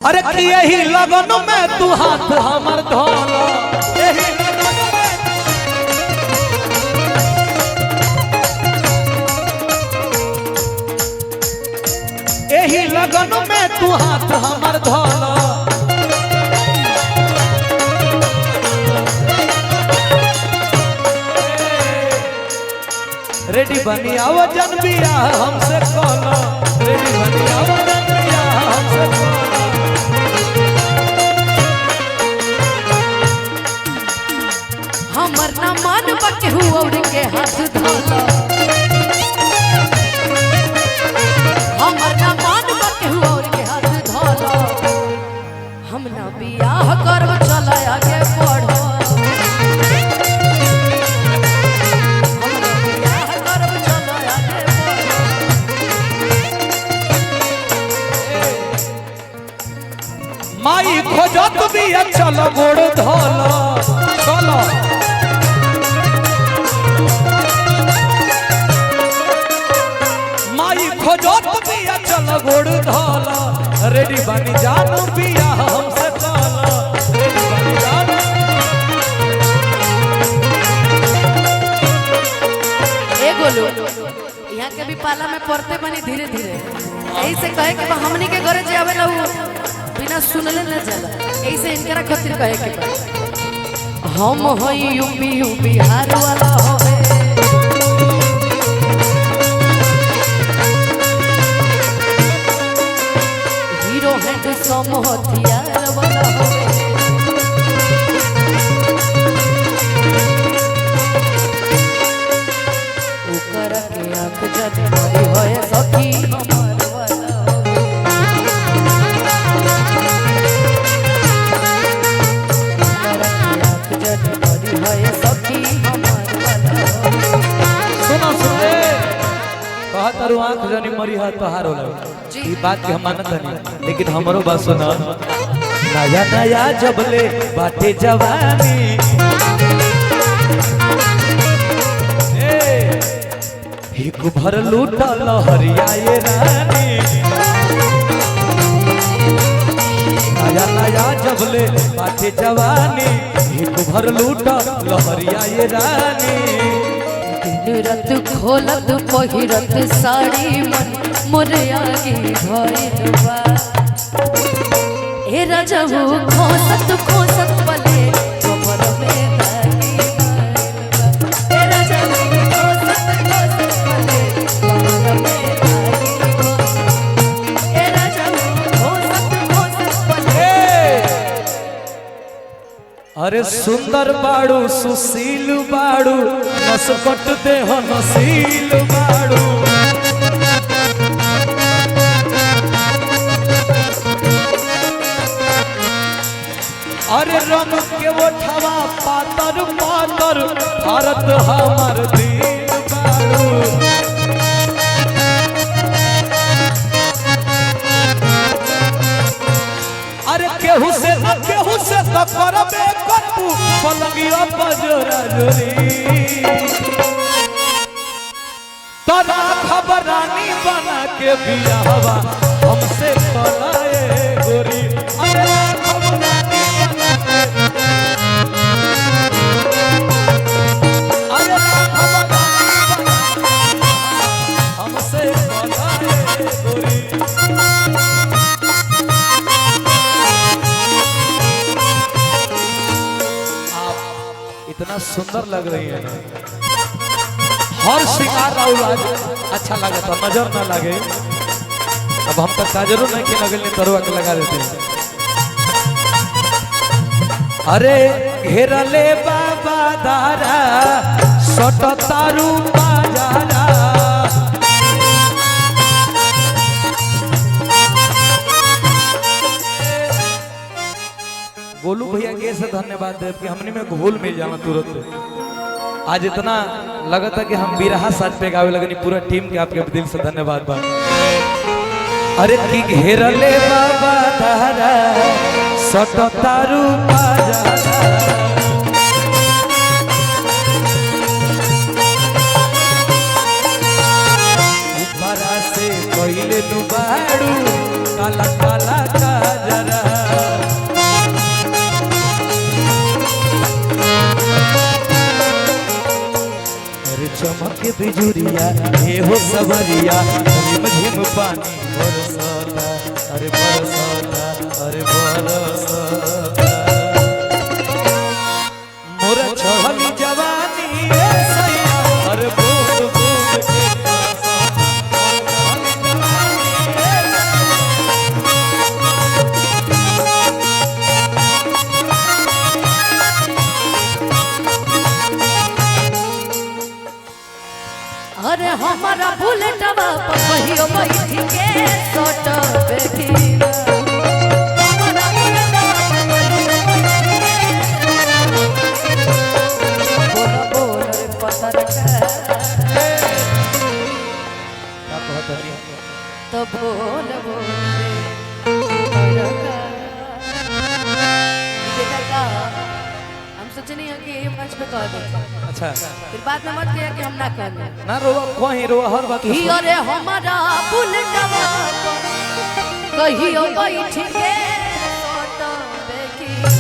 अरे कि यही लगन में तू हाथ हमर धोला, यही लगन में तू हाथ हमर धोला। रेडी बनी आओ जन बिया हमसे कोला, रेडी बनी आओ जन बिया हमसे कोला। हमर ना मान बकेहू और के हाथ धोला, हमर ना मान बकेहू और के हाथ धोला। हम ना बियाह करब चला आगे बढ़ो, हम ना बियाह करब चला आगे बढ़ो। माई खोजत बिया चल गोड़ धोला, चलो माई खोजत बिया चल गोड़ धोला। रेडी बनी जानू बिया हमसे कोला, रेडी बनी जानू। ए गोलू यहाँ के भी पाला में पड़ते बनी धीरे धीरे, यही से कहे कि हमनी के घरे जे आवे ना बिना सुनले न जाला, यही से इनकरा खातिर कहे के बा हम हई यूपी बिहार वाला होवे, हीरो हैंडसम हथियार वाला होवे। ओकर के आंख जद मारी होए सखी हमर वाला होवे, ओकर के आंख जद मारी होए सखी हमर वाला होवे। सुनो सुने कहा तारू आंख जनी मरी है तोहार होला, ई बात के हम मानत नहीं, लेकिन हमरो बात सुना। नया नया जबले बाटे जवानी, एक भर लूटा लहरिया ये रानी। नया नया जबले बाटे जवानी, एक भर लूटा लहरिया ये रानी। दिन रात खोलत पहिरत साड़ी मन मोर आगे भइल बा, ए राजाऊ खोसत खोसत पले कमर में दागी भइल बा, ए राजाऊ खोसत खोसत पले कमर में दागी बा, ए राजाऊ खोसत खोसत पले। अरे सुंदर बाड़ू सुशील बाड़ू, नसकट देह नसील बाड़ू। अरे रंग के ओठवा पातर पातर, भारत हमार दिल बाड़ू। अरे केहू से न केहू से तो करबे करबू, पलंगिया बजरा जोरी। तोरा खबरानी बना के बियाहवा हमसे कराए गोरी। अरे खबरानी बना के, अरे खबरानी बना हमसे कराए गोरी। इतना सुंदर लग रही है ना, हर शिकार आज अच्छा लगा था, नजर ना लगे। अब हम तक काजरों नहीं के लगल नहीं तरुआ के लगा देते हैं। अरे घेरले बाबा दारा सट तारू बाजारा, गोलू भैया के से धन्यवाद देव कि हमने में घोल मिल जाना तुरंत। आज इतना लगा था कि हम बिरहा साज पे गावे लगनी, पूरा टीम के आपके दिल से धन्यवाद बा। अरे की घेरले बाबा धारा सट तारू बाजारा, ऊपरा से कोइले नु बाड़ू, काला काला का जरा। बिजुरिया हे हो सबरिया झिम झिम पानी बरसाता अरे बरसाता अरे बरसाता मोरा चढ़ली जवानी ए सैया अरे बूंद बूंद के अरे हमारा बुलेटवा पर कहियो बैठ के सोट बेखीना हमारा बुलेटवा पर कहियो बोल बोल रे पत्थर का क्या कहत हनी तो बोल बोल रे पत्थर का देखा का हम सोचे नहीं है कि ये मंच पे कह दे अच्छा फिर बाद में मत कहिए कि हम ना कहने ना रोवा कोई रोवा हर बात ही अरे हमारा बुलेटवा कहियो बैठ के सोट बेखीना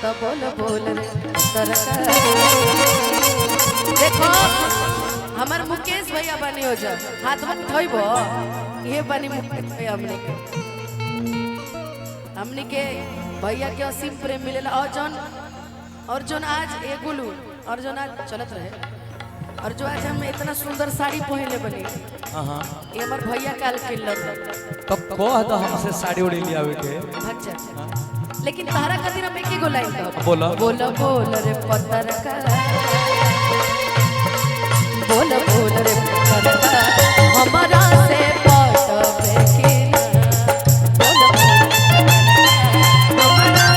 तो बोल बोल रे सरकार देखो हमार मुकेश भैया बनी हो जा हाथ में उठाइबो ये बनी मुकेश भैया हमने के भैया के असीम प्रेम मिलेला और जोन आज एगुलू और जोन आज चलत रहे और जो आज हम इतना सुंदर साड़ी पहनले बनी हां ये हमार भैया काल किल्लत तब कह दो हमसे साड़ी उड़ी ले आवे के अच्छा लेकिन तारा खातिर हम एक ही गो लाइन कहब बोला बोल बोल रे पत्थर का बोल बोल रे पत्थर का हमारा से पट बेखीना बोल हमारा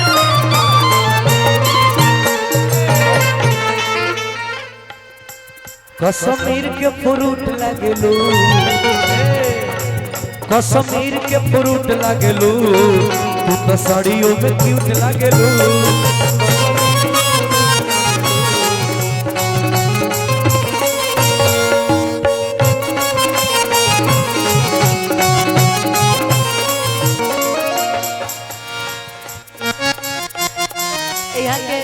कश्मीर के फ्रूट लागेलू कश्मीर के फ्रूट लागेलू तू तो साड़ियों में क्यूट लागेलू यहाँ के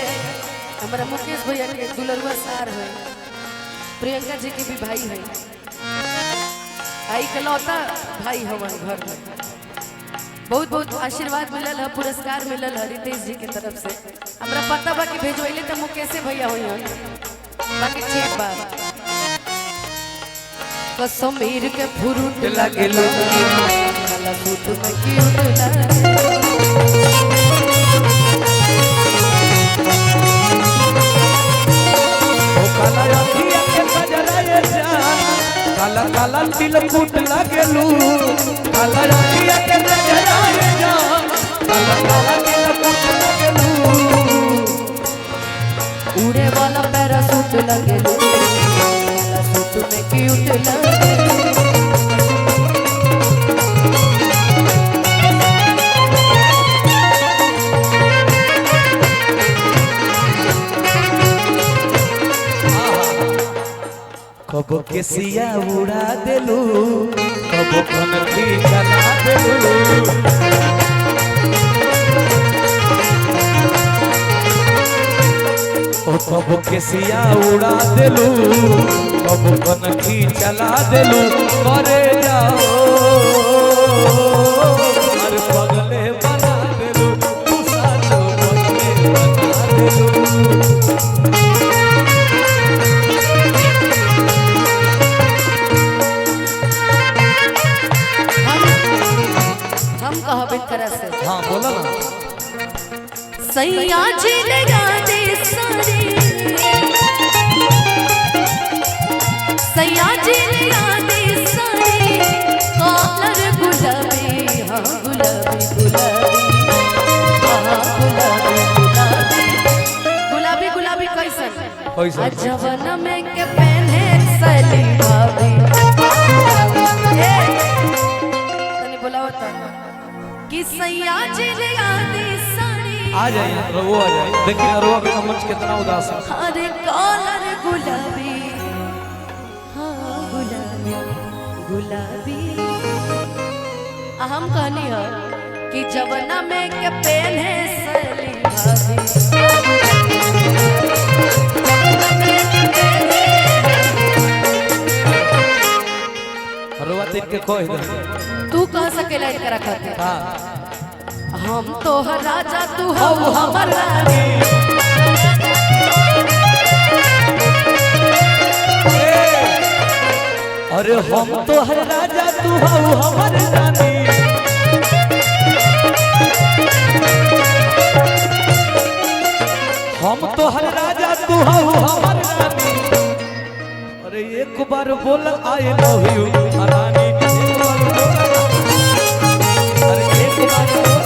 हमारा मुकेश भैया के दुलरुआ सार है प्रियंका जी के भी भाई है आई कलौता भाई हमारे घर में बहुत बहुत आशीर्वाद मिलल है पुरस्कार मिलल है रितेश जी के तरफ से हमरा पता बा कि भेजोइले तो मुकेश भैया होई हन बाकी ठीक बा कश्मीर के फ्रूट लागेलो काला सूट में क्यूट लागे काला अखिया के गजरा ये जान काला काला तिलकुट लागेलू काला अखिया के गजरा ये जान काला काला तिलकुट लागेलू उड़े वाला पैरासूट लगेलू काला सूट में क्यूट लगेलू कबो केसिया उड़ा देलू कबो कनखी चला देलू ओ कबो केसिया उड़ा देलू कबो कनखी चला देलू करे जाओ हर पगले बना देलू तू साचो पगले बना देलू हम कहब एक तरह से हाँ बोला ना सैया जी लगा दे साड़ी सैया जी लगा दे साड़ी कॉलर गुलाबी हाँ गुलाबी गुलाबी हाँ गुलाबी गुलाबी गुलाबी गुलाबी कैसन कैसन? जवन में के पहने सली भाभी तनी बोला होता कि सैया जी लगा दे साड़ी आ जाए रघु आ जाए देखिए रघु का मंच कितना उदास है अरे कॉलर गुलाबी हाँ गुलाबी गुलाबी हम कहनी है कि जवना में के पहने सली भाभी जवना में के पहने तो इनके कह दे तू कह सकेला एकरा खातिर का हम तो राजा तू हो हमर रानी अरे हम तो हर राजा तू हो हमर रानी हम तो हर राजा तू हो हमर रानी अरे एक बार बोल आई लव यू रानी अरे एक बार बोल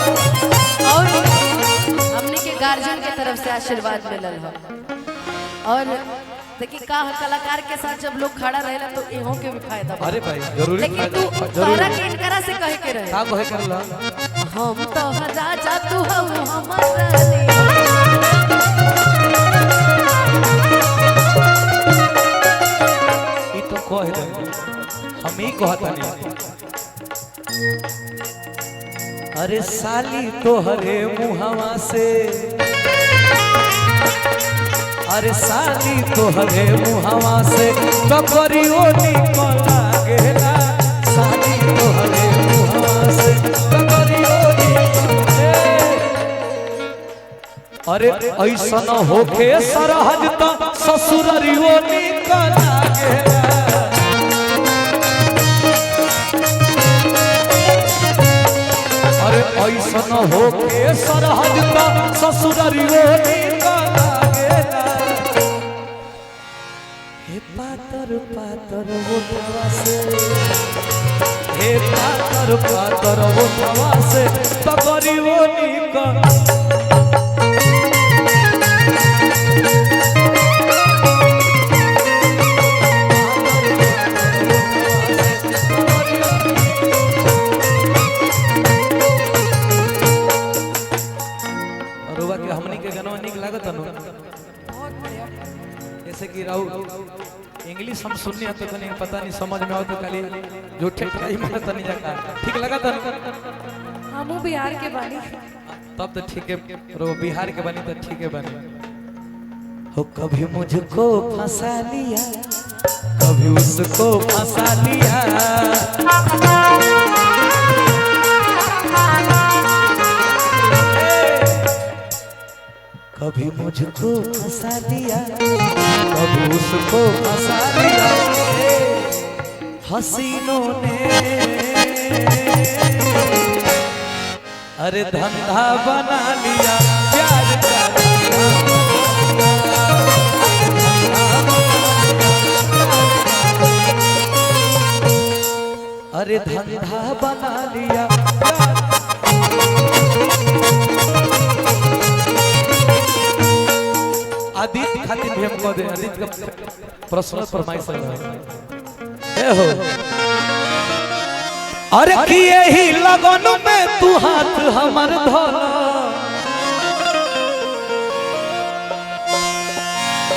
और हमने के गार्जियन के तरफ से आशीर्वाद मिलल हो और देखिए का कलाकार के साथ जब लोग खड़ा रहेला तो इहों के भी फायदा बा। अरे भाई जरूरी लेकिन तू तोरा के इनकरा से कहे के रहे का कहे करला हम तो राजा तू हो हमर रानी ई तो कह दे हम ही कहता नहीं अरे साली तोहरे मुहवा से अरे साली तोहरे मुहवा से ककरियो निकल गेला साली तोहरे मुहवा से ककरियो निकल अरे ऐसन होके सरहज त ससुररियो निकल गेला अरे ऐसन होके सरहज त ससुररियो निकल गेला हे पातर पातर ओठवा से हे पातर पातर ओठवा से तगरियो निकल रुआ के हमनी के गाना निक लागत न जैसे कि राउ इंग्लिश हम सुननी है तो कहीं पता नहीं समझ में आओ तो खाली जो ठीक ही में तो नहीं जाता ठीक लगा था हमू बिहार के बानी तब तो ठीक है रो बिहार के बनी तो ठीक है बनी हो कभी मुझको फंसा लिया कभी उसको फंसा लिया कभी मुझको फंसा लिया कभी उसको फंसा लिया हसीनों ने अरे धंधा बना लिया प्यार का अरे धंधा बना लिया आदित्य खातिर भी हम कह दे आदित्य का प्रश्न फरमाइश है हो अरे कि यही लगन में तू हाथ हमर धोला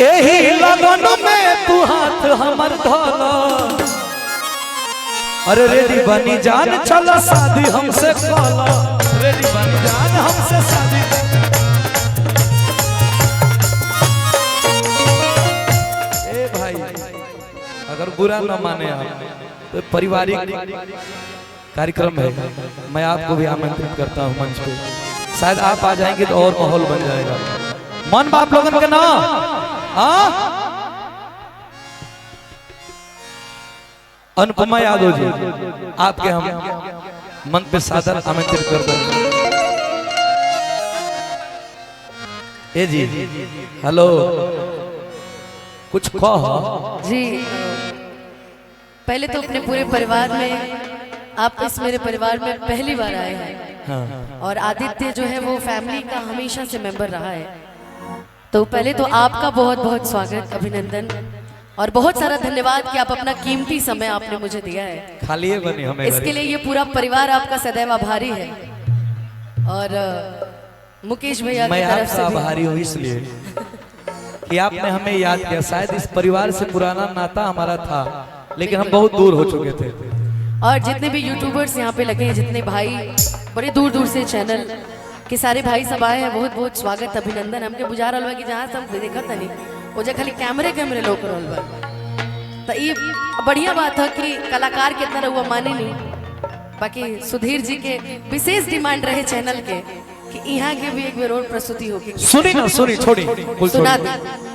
यही लगन में तू हाथ हमर धोला अरे रेडी बनी जान चला शादी हमसे कला रेडी बनी जान हमसे शादी ए भाई अगर बुरा न माने आप तो पारिवारिक कार्यक्रम है मैं आपको भी आमंत्रित करता हूं मंच पे शायद आप आ जाएंगे तो और माहौल बन जाएगा मन बाप लोगन के ना हाँ अनुपमा यादव जी आपके हम मंच पे सादर आमंत्रित करते हैं ए जी हेलो कुछ कहो जी पहले तो अपने पूरे परिवार में आप इस मेरे परिवार में पहली बार आए हैं हाँ। और आदित्य जो है वो फैमिली का हमेशा से मेंबर रहा है तो पहले तो आपका बहुत बहुत स्वागत अभिनंदन और बहुत सारा धन्यवाद कि आप अपना कीमती समय आपने मुझे दिया है खाली है बनी हमें इसके लिए ये पूरा परिवार आपका सदैव आभारी है और मुकेश भैया मैं की तरफ आपका से भी आभारी हूँ इसलिए कि आपने हमें याद किया शायद इस परिवार से पुराना नाता हमारा था लेकिन हम बहुत दूर हो चुके थे और जितने भी यूट्यूबर्स यहाँ पे लगे हैं जितने भाई बड़े दूर दूर से चैनल के सारे भाई सब आए हैं बहुत बहुत स्वागत अभिनंदन हमके बुझा रहा कि जहाँ से हम देखा था नहीं वो जो खाली कैमरे लोग तो ये बढ़िया बात है कि कलाकार के तरह वो माने नहीं। बाकी सुधीर जी के विशेष डिमांड रहे चैनल के कि यहाँ के भी एक बेर और प्रस्तुति होगी। सुनी ना सुनी छोड़ी सुना दी।